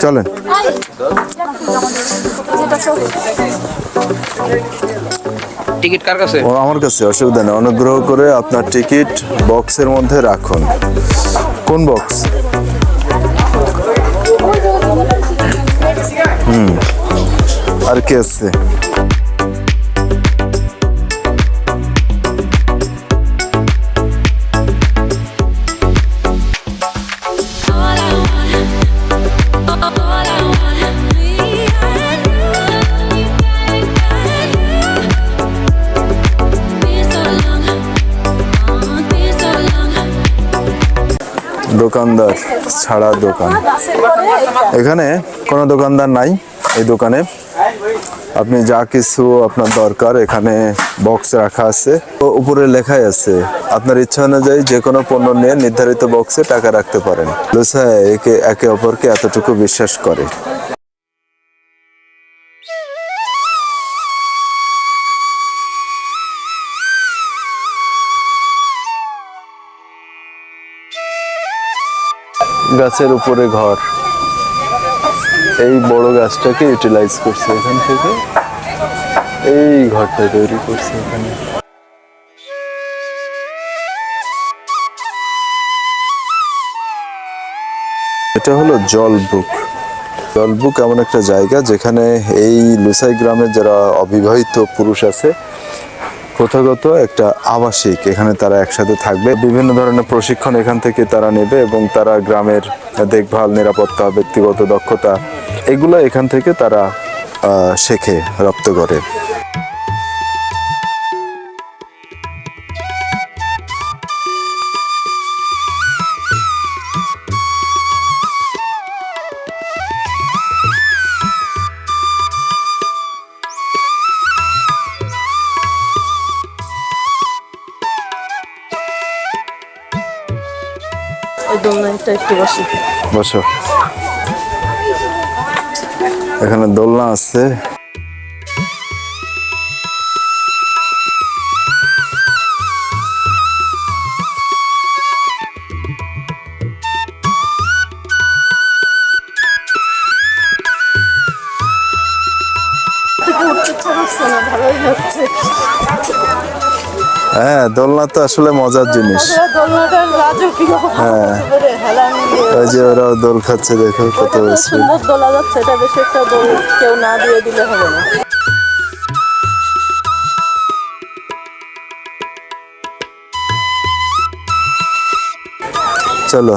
চলেন। টিকিট কার কাছে? ও আমার কাছে, অসুবিধা নেই। অনুগ্রহ করে আপনার টিকিট বক্সের মধ্যে রাখুন। কোন বক্স? আর কে আছে? দোকানদার ছাড়া দোকান। এখানে কোনো দোকানদার নাই। এই দোকানে আপনি যা কিছু আপনার দরকার এখানে বক্স রাখা আছে। উপরে লেখাই আছে আপনার ইচ্ছা অনুযায়ী যে কোনো পণ্য নিয়ে নির্ধারিত বক্সে টাকা রাখতে পারেন। লুসাই একে অপরকে এতটুকু বিশ্বাস করে। গাছের উপরে ঘর। এই বড় গাছটাকে ইউটিলাইজ করছে এখান থেকে, এই ঘরটা তৈরি করছে এখানে। এটা হলো জলবুক। জলবুক এমন একটা জায়গা যেখানে এই লুসাই গ্রামের যারা অবিবাহিত পুরুষ আছে প্রথাগত একটা আবাসিক, এখানে তারা একসাথে থাকবে। বিভিন্ন ধরনের প্রশিক্ষণ এখান থেকে তারা নেবে এবং তারা গ্রামের দেখভাল, নিরাপত্তা, ব্যক্তিগত দক্ষতা এগুলো এখান থেকে তারা শেখে, রপ্ত করে। বসো। এখানে দোলনা আছে। হ্যাঁ, দোলনা তো আসলে মজার জিনিস। হ্যাঁ, ওই যে ওরাও দোল খাচ্ছে, দেখো কত সুন্দর দোলা যাচ্ছে। এটা বেশি একটা দোল কেউ না দিয়ে দিলে হবে না। চলো।